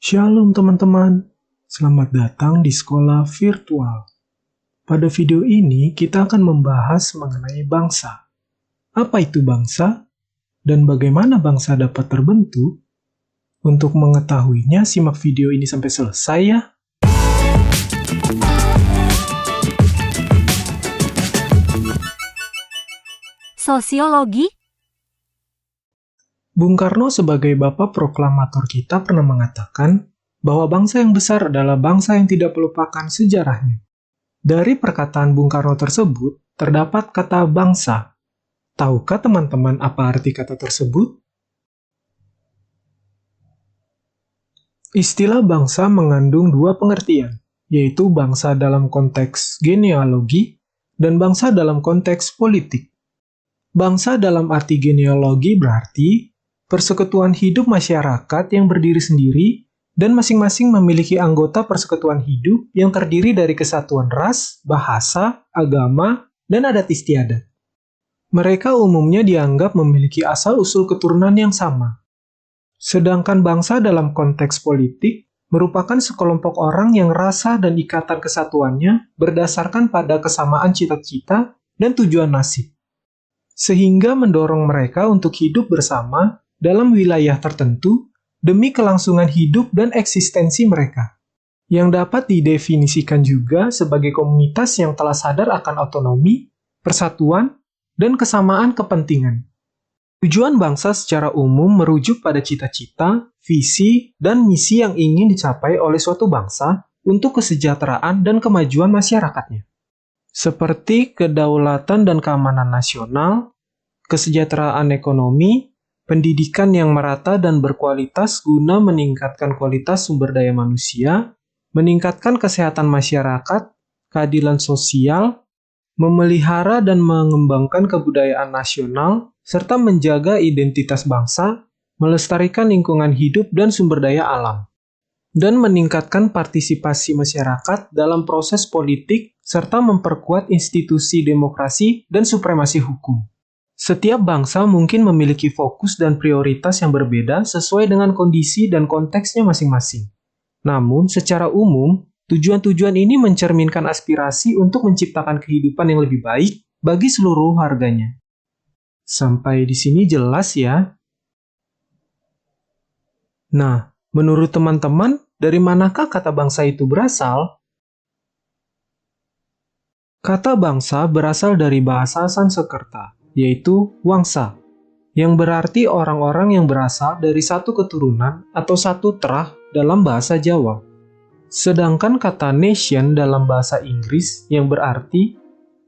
Shalom teman-teman, selamat datang di sekolah virtual. Pada video ini kita akan membahas mengenai bangsa. Apa itu bangsa? Dan bagaimana bangsa dapat terbentuk? Untuk mengetahuinya, simak video ini sampai selesai ya. Sosiologi. Bung Karno sebagai bapak proklamator kita pernah mengatakan bahwa bangsa yang besar adalah bangsa yang tidak melupakan sejarahnya. Dari perkataan Bung Karno tersebut, terdapat kata bangsa. Tahukah teman-teman apa arti kata tersebut? Istilah bangsa mengandung dua pengertian, yaitu bangsa dalam konteks genealogi dan bangsa dalam konteks politik. Bangsa dalam arti genealogi berarti persekutuan hidup masyarakat yang berdiri sendiri dan masing-masing memiliki anggota persekutuan hidup yang terdiri dari kesatuan ras, bahasa, agama, dan adat istiadat. Mereka umumnya dianggap memiliki asal-usul keturunan yang sama. Sedangkan bangsa dalam konteks politik merupakan sekelompok orang yang rasa dan ikatan kesatuannya berdasarkan pada kesamaan cita-cita dan tujuan nasib, sehingga mendorong mereka untuk hidup bersama dalam wilayah tertentu demi kelangsungan hidup dan eksistensi mereka, yang dapat didefinisikan juga sebagai komunitas yang telah sadar akan otonomi, persatuan, dan kesamaan kepentingan. Tujuan bangsa secara umum merujuk pada cita-cita, visi, dan misi yang ingin dicapai oleh suatu bangsa untuk kesejahteraan dan kemajuan masyarakatnya, seperti kedaulatan dan keamanan nasional, kesejahteraan ekonomi, pendidikan yang merata dan berkualitas guna meningkatkan kualitas sumber daya manusia, meningkatkan kesehatan masyarakat, keadilan sosial, memelihara dan mengembangkan kebudayaan nasional, serta menjaga identitas bangsa, melestarikan lingkungan hidup dan sumber daya alam, dan meningkatkan partisipasi masyarakat dalam proses politik, serta memperkuat institusi demokrasi dan supremasi hukum. Setiap bangsa mungkin memiliki fokus dan prioritas yang berbeda sesuai dengan kondisi dan konteksnya masing-masing. Namun, secara umum, tujuan-tujuan ini mencerminkan aspirasi untuk menciptakan kehidupan yang lebih baik bagi seluruh warganya. Sampai di sini jelas ya? Nah, menurut teman-teman, dari manakah kata bangsa itu berasal? Kata bangsa berasal dari bahasa Sanskerta, yaitu wangsa, yang berarti orang-orang yang berasal dari satu keturunan atau satu terah dalam bahasa Jawa. Sedangkan kata nation dalam bahasa Inggris yang berarti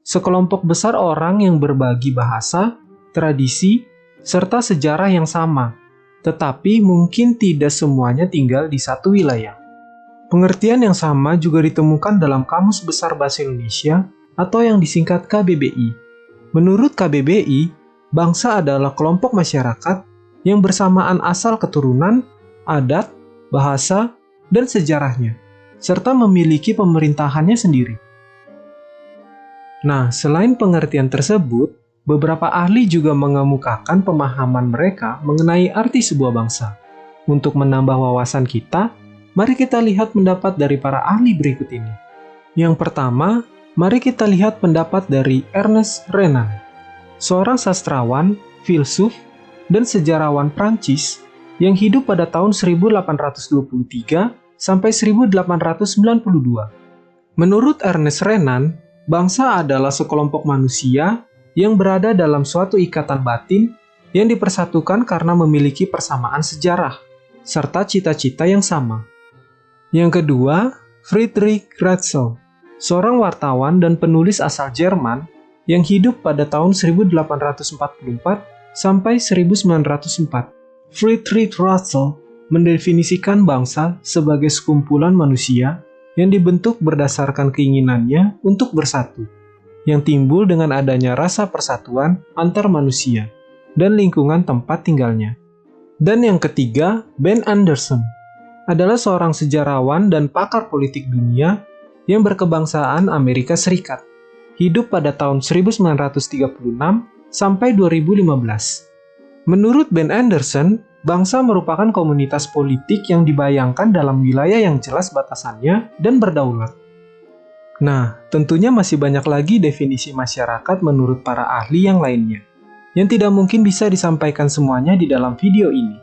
sekelompok besar orang yang berbagi bahasa, tradisi, serta sejarah yang sama, tetapi mungkin tidak semuanya tinggal di satu wilayah. Pengertian yang sama juga ditemukan dalam Kamus Besar Bahasa Indonesia atau yang disingkat KBBI. Menurut KBBI, bangsa adalah kelompok masyarakat yang bersamaan asal keturunan, adat, bahasa, dan sejarahnya, serta memiliki pemerintahannya sendiri. Nah, selain pengertian tersebut, beberapa ahli juga mengemukakan pemahaman mereka mengenai arti sebuah bangsa. Untuk menambah wawasan kita, mari kita lihat pendapat dari para ahli berikut ini. Yang pertama, mari kita lihat pendapat dari Ernest Renan, seorang sastrawan, filsuf, dan sejarawan Prancis yang hidup pada tahun 1823 sampai 1892. Menurut Ernest Renan, bangsa adalah sekelompok manusia yang berada dalam suatu ikatan batin yang dipersatukan karena memiliki persamaan sejarah, serta cita-cita yang sama. Yang kedua, Friedrich Ratzel, seorang wartawan dan penulis asal Jerman yang hidup pada tahun 1844 sampai 1904. Friedrich Ratzel mendefinisikan bangsa sebagai sekumpulan manusia yang dibentuk berdasarkan keinginannya untuk bersatu, yang timbul dengan adanya rasa persatuan antar manusia dan lingkungan tempat tinggalnya. Dan yang ketiga, Ben Anderson adalah seorang sejarawan dan pakar politik dunia yang berkebangsaan Amerika Serikat, hidup pada tahun 1936 sampai 2015. Menurut Ben Anderson, bangsa merupakan komunitas politik yang dibayangkan dalam wilayah yang jelas batasannya dan berdaulat. Nah, tentunya masih banyak lagi definisi masyarakat menurut para ahli yang lainnya, yang tidak mungkin bisa disampaikan semuanya di dalam video ini.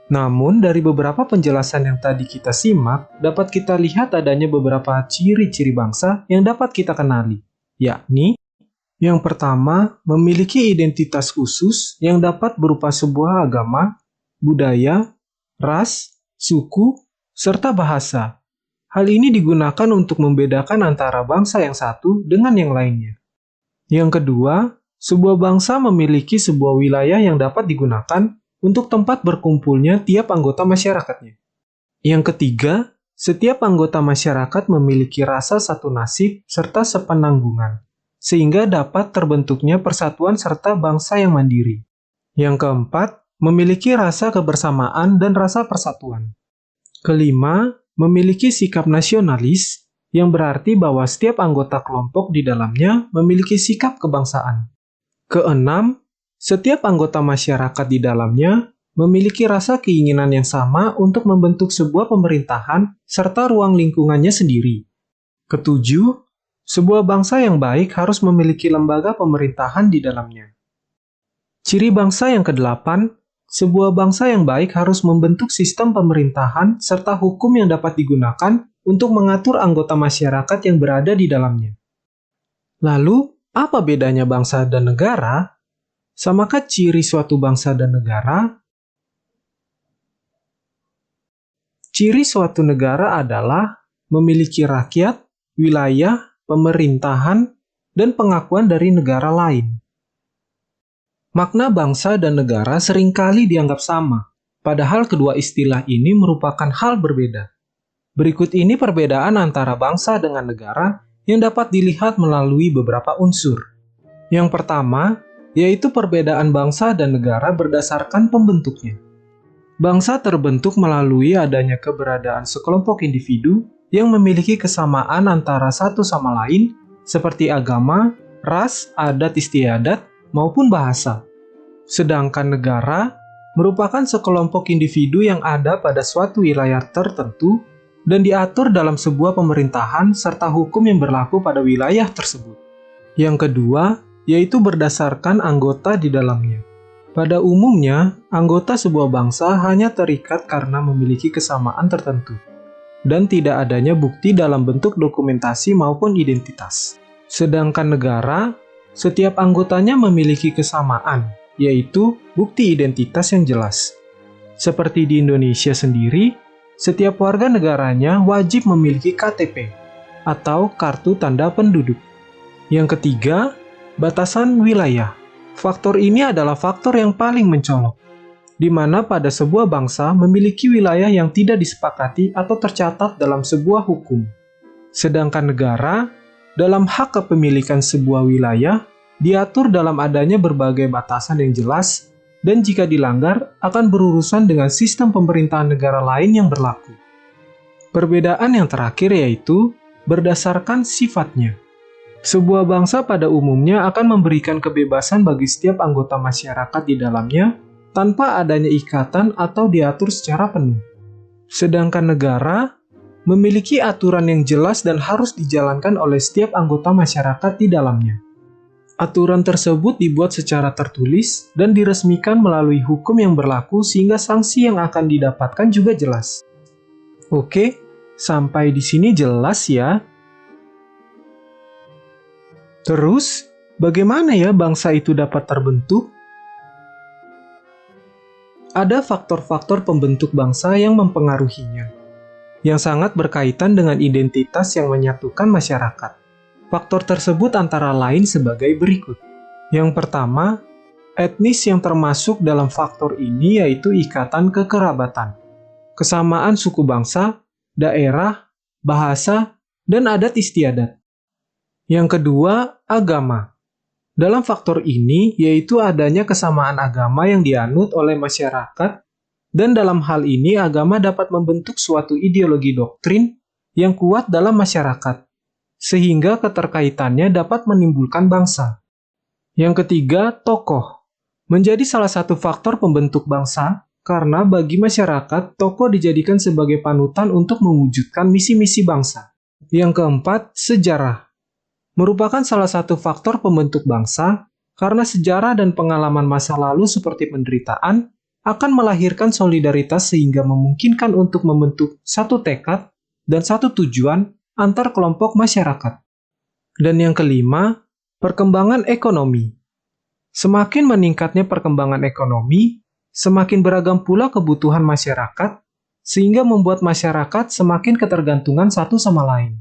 Namun, dari beberapa penjelasan yang tadi kita simak, dapat kita lihat adanya beberapa ciri-ciri bangsa yang dapat kita kenali, yakni yang pertama, memiliki identitas khusus yang dapat berupa sebuah agama, budaya, ras, suku, serta bahasa. Hal ini digunakan untuk membedakan antara bangsa yang satu dengan yang lainnya. Yang kedua, sebuah bangsa memiliki sebuah wilayah yang dapat digunakan untuk tempat berkumpulnya tiap anggota masyarakatnya. Yang ketiga, setiap anggota masyarakat memiliki rasa satu nasib serta sepenanggungan, sehingga dapat terbentuknya persatuan serta bangsa yang mandiri. Yang keempat, memiliki rasa kebersamaan dan rasa persatuan. Kelima, memiliki sikap nasionalis, yang berarti bahwa setiap anggota kelompok di dalamnya memiliki sikap kebangsaan. Keenam, setiap anggota masyarakat di dalamnya memiliki rasa keinginan yang sama untuk membentuk sebuah pemerintahan serta ruang lingkungannya sendiri. Ketujuh, sebuah bangsa yang baik harus memiliki lembaga pemerintahan di dalamnya. Ciri bangsa yang kedelapan, sebuah bangsa yang baik harus membentuk sistem pemerintahan serta hukum yang dapat digunakan untuk mengatur anggota masyarakat yang berada di dalamnya. Lalu, apa bedanya bangsa dan negara? Samakah ciri suatu bangsa dan negara? Ciri suatu negara adalah memiliki rakyat, wilayah, pemerintahan, dan pengakuan dari negara lain. Makna bangsa dan negara seringkali dianggap sama, padahal kedua istilah ini merupakan hal berbeda. Berikut ini perbedaan antara bangsa dengan negara yang dapat dilihat melalui beberapa unsur. Yang pertama, yaitu perbedaan bangsa dan negara berdasarkan pembentuknya. Bangsa terbentuk melalui adanya keberadaan sekelompok individu yang memiliki kesamaan antara satu sama lain, seperti agama, ras, adat istiadat, maupun bahasa. Sedangkan negara merupakan sekelompok individu yang ada pada suatu wilayah tertentu dan diatur dalam sebuah pemerintahan serta hukum yang berlaku pada wilayah tersebut. Yang kedua, yaitu berdasarkan anggota di dalamnya. Pada umumnya, anggota sebuah bangsa hanya terikat karena memiliki kesamaan tertentu, dan tidak adanya bukti dalam bentuk dokumentasi maupun identitas. Sedangkan negara, setiap anggotanya memiliki kesamaan, yaitu bukti identitas yang jelas. Seperti di Indonesia sendiri, setiap warga negaranya wajib memiliki KTP, atau Kartu Tanda Penduduk. Yang ketiga, batasan wilayah. Faktor ini adalah faktor yang paling mencolok, di mana pada sebuah bangsa memiliki wilayah yang tidak disepakati atau tercatat dalam sebuah hukum. Sedangkan negara, dalam hak kepemilikan sebuah wilayah, diatur dalam adanya berbagai batasan yang jelas, dan jika dilanggar akan berurusan dengan sistem pemerintahan negara lain yang berlaku. Perbedaan yang terakhir yaitu berdasarkan sifatnya. Sebuah bangsa pada umumnya akan memberikan kebebasan bagi setiap anggota masyarakat di dalamnya, tanpa adanya ikatan atau diatur secara penuh. Sedangkan negara memiliki aturan yang jelas dan harus dijalankan oleh setiap anggota masyarakat di dalamnya. Aturan tersebut dibuat secara tertulis dan diresmikan melalui hukum yang berlaku sehingga sanksi yang akan didapatkan juga jelas. Oke, sampai di sini jelas ya. Terus, bagaimana ya bangsa itu dapat terbentuk? Ada faktor-faktor pembentuk bangsa yang mempengaruhinya, yang sangat berkaitan dengan identitas yang menyatukan masyarakat. Faktor tersebut antara lain sebagai berikut. Yang pertama, etnis yang termasuk dalam faktor ini yaitu ikatan kekerabatan, kesamaan suku bangsa, daerah, bahasa, dan adat istiadat. Yang kedua, agama. Dalam faktor ini, yaitu adanya kesamaan agama yang dianut oleh masyarakat, dan dalam hal ini agama dapat membentuk suatu ideologi doktrin yang kuat dalam masyarakat, sehingga keterkaitannya dapat menimbulkan bangsa. Yang ketiga, tokoh. Menjadi salah satu faktor pembentuk bangsa, karena bagi masyarakat, tokoh dijadikan sebagai panutan untuk mewujudkan misi-misi bangsa. Yang keempat, sejarah. Merupakan salah satu faktor pembentuk bangsa, karena sejarah dan pengalaman masa lalu seperti penderitaan akan melahirkan solidaritas sehingga memungkinkan untuk membentuk satu tekad dan satu tujuan antar kelompok masyarakat. Dan yang kelima, perkembangan ekonomi. Semakin meningkatnya perkembangan ekonomi, semakin beragam pula kebutuhan masyarakat, sehingga membuat masyarakat semakin ketergantungan satu sama lain.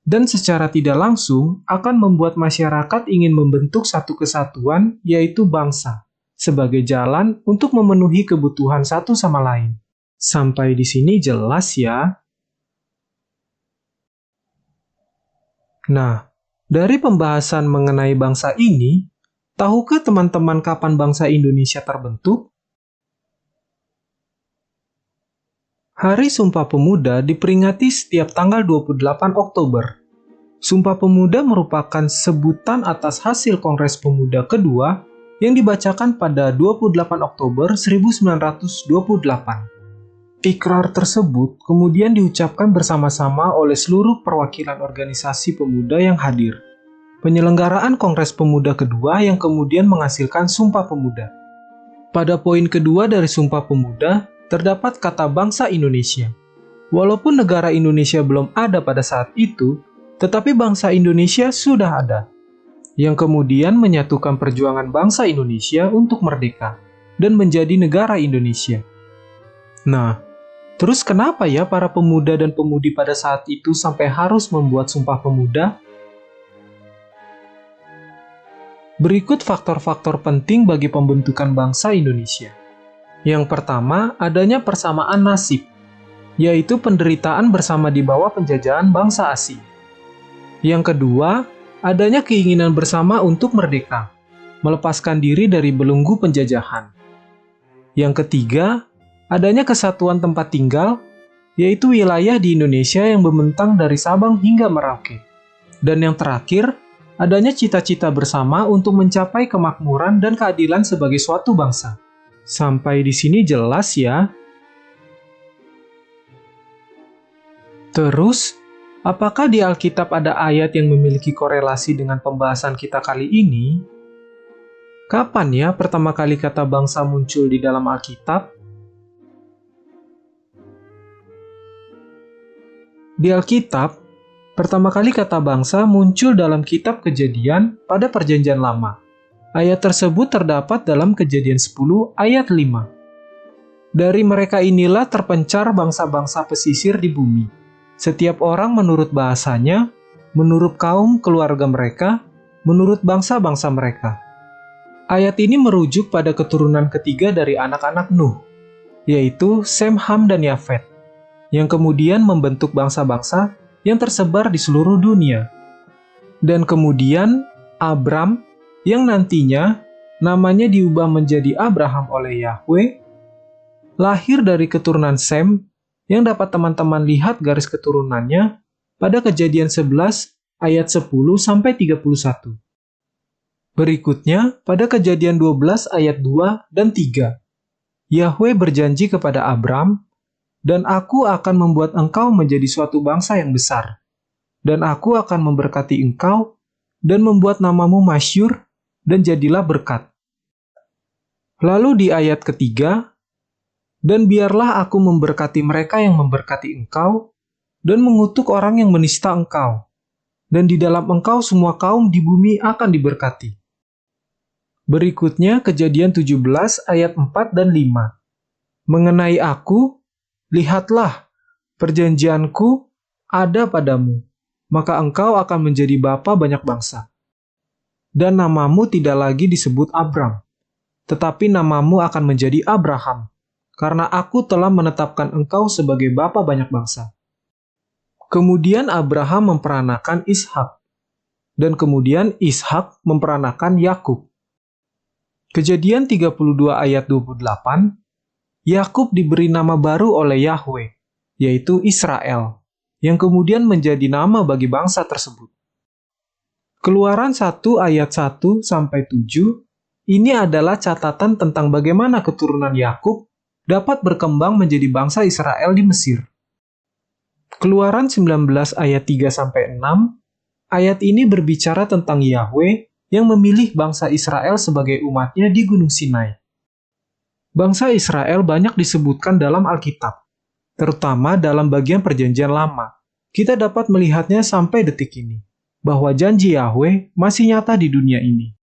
Dan secara tidak langsung akan membuat masyarakat ingin membentuk satu kesatuan, yaitu bangsa, sebagai jalan untuk memenuhi kebutuhan satu sama lain. Sampai di sini jelas ya? Nah, dari pembahasan mengenai bangsa ini, tahukah teman-teman kapan bangsa Indonesia terbentuk? Hari Sumpah Pemuda diperingati setiap tanggal 28 Oktober. Sumpah Pemuda merupakan sebutan atas hasil Kongres Pemuda kedua yang dibacakan pada 28 Oktober 1928. Ikrar tersebut kemudian diucapkan bersama-sama oleh seluruh perwakilan organisasi pemuda yang hadir. Penyelenggaraan Kongres Pemuda kedua yang kemudian menghasilkan Sumpah Pemuda. Pada poin kedua dari Sumpah Pemuda, terdapat kata bangsa Indonesia. Walaupun negara Indonesia belum ada pada saat itu, tetapi bangsa Indonesia sudah ada, yang kemudian menyatukan perjuangan bangsa Indonesia untuk merdeka dan menjadi negara Indonesia. Nah, terus kenapa ya para pemuda dan pemudi pada saat itu sampai harus membuat Sumpah Pemuda? Berikut faktor-faktor penting bagi pembentukan bangsa Indonesia. Yang pertama, adanya persamaan nasib, yaitu penderitaan bersama di bawah penjajahan bangsa asing. Yang kedua, adanya keinginan bersama untuk merdeka, melepaskan diri dari belenggu penjajahan. Yang ketiga, adanya kesatuan tempat tinggal, yaitu wilayah di Indonesia yang membentang dari Sabang hingga Merauke. Dan yang terakhir, adanya cita-cita bersama untuk mencapai kemakmuran dan keadilan sebagai suatu bangsa. Sampai di sini jelas ya? Terus, apakah di Alkitab ada ayat yang memiliki korelasi dengan pembahasan kita kali ini? Kapan ya pertama kali kata bangsa muncul di dalam Alkitab? Di Alkitab, pertama kali kata bangsa muncul dalam kitab Kejadian pada Perjanjian Lama. Ayat tersebut terdapat dalam Kejadian 10 ayat 5. Dari mereka inilah terpencar bangsa-bangsa pesisir di bumi. Setiap orang menurut bahasanya, menurut kaum keluarga mereka, menurut bangsa-bangsa mereka. Ayat ini merujuk pada keturunan ketiga dari anak-anak Nuh, yaitu Sem, Ham, dan Yafet, yang kemudian membentuk bangsa-bangsa yang tersebar di seluruh dunia. Dan kemudian Abram, yang nantinya namanya diubah menjadi Abraham oleh Yahweh, lahir dari keturunan Sem, yang dapat teman-teman lihat garis keturunannya pada Kejadian 11 ayat 10-31. Berikutnya, pada Kejadian 12 ayat 2 dan 3, Yahweh berjanji kepada Abram, "Dan aku akan membuat engkau menjadi suatu bangsa yang besar, dan aku akan memberkati engkau, dan membuat namamu masyhur, dan jadilah berkat." Lalu di ayat ketiga, "Dan biarlah aku memberkati mereka yang memberkati engkau, dan mengutuk orang yang menista engkau, dan di dalam engkau semua kaum di bumi akan diberkati." Berikutnya Kejadian 17 ayat 4 dan 5. "Mengenai aku, lihatlah, perjanjianku ada padamu, maka engkau akan menjadi bapa banyak bangsa. Dan namamu tidak lagi disebut Abram, tetapi namamu akan menjadi Abraham, karena aku telah menetapkan engkau sebagai bapa banyak bangsa." Kemudian Abraham memperanakan Ishak, dan kemudian Ishak memperanakan Yakub. Kejadian 32 ayat 28, Yakub diberi nama baru oleh Yahweh, yaitu Israel, yang kemudian menjadi nama bagi bangsa tersebut. Keluaran 1 ayat 1-7, ini adalah catatan tentang bagaimana keturunan Yakub dapat berkembang menjadi bangsa Israel di Mesir. Keluaran 19 ayat 3-6, ayat ini berbicara tentang Yahweh yang memilih bangsa Israel sebagai umatnya di Gunung Sinai. Bangsa Israel banyak disebutkan dalam Alkitab, terutama dalam bagian Perjanjian Lama. Kita dapat melihatnya sampai detik ini, bahwa janji Yahweh masih nyata di dunia ini.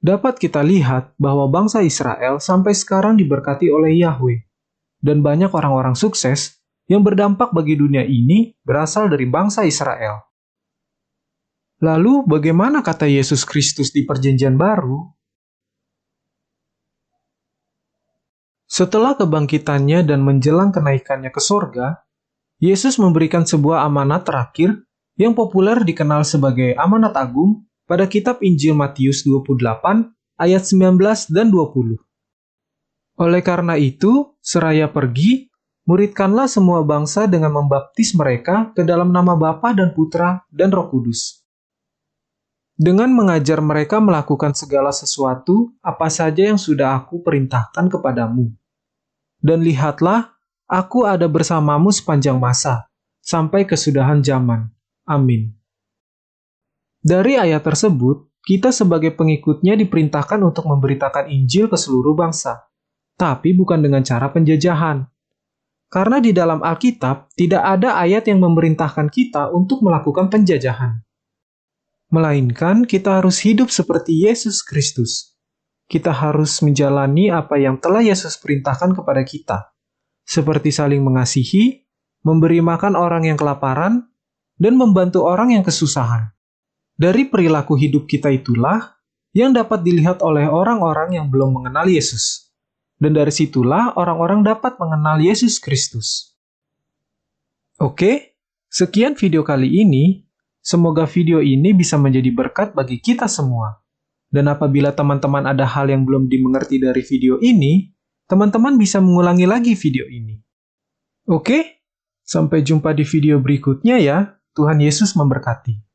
Dapat kita lihat bahwa bangsa Israel sampai sekarang diberkati oleh Yahweh, dan banyak orang-orang sukses yang berdampak bagi dunia ini berasal dari bangsa Israel. Lalu, bagaimana kata Yesus Kristus di Perjanjian Baru? Setelah kebangkitannya dan menjelang kenaikannya ke sorga, Yesus memberikan sebuah amanat terakhir yang populer dikenal sebagai amanat agung pada kitab Injil Matius 28 ayat 19 dan 20. Oleh karena itu, seraya pergi, muridkanlah semua bangsa dengan membaptis mereka ke dalam nama Bapa dan Putra dan Roh Kudus. Dengan mengajar mereka melakukan segala sesuatu apa saja yang sudah aku perintahkan kepadamu. Dan lihatlah, aku ada bersamamu sepanjang masa, sampai kesudahan zaman. Amin. Dari ayat tersebut, kita sebagai pengikutnya diperintahkan untuk memberitakan Injil ke seluruh bangsa, tapi bukan dengan cara penjajahan. Karena di dalam Alkitab tidak ada ayat yang memerintahkan kita untuk melakukan penjajahan. Melainkan kita harus hidup seperti Yesus Kristus. Kita harus menjalani apa yang telah Yesus perintahkan kepada kita, seperti saling mengasihi, memberi makan orang yang kelaparan, dan membantu orang yang kesusahan. Dari perilaku hidup kita itulah yang dapat dilihat oleh orang-orang yang belum mengenal Yesus. Dan dari situlah orang-orang dapat mengenal Yesus Kristus. Oke, sekian video kali ini. Semoga video ini bisa menjadi berkat bagi kita semua. Dan apabila teman-teman ada hal yang belum dimengerti dari video ini, teman-teman bisa mengulangi lagi video ini. Oke, sampai jumpa di video berikutnya ya. Tuhan Yesus memberkati.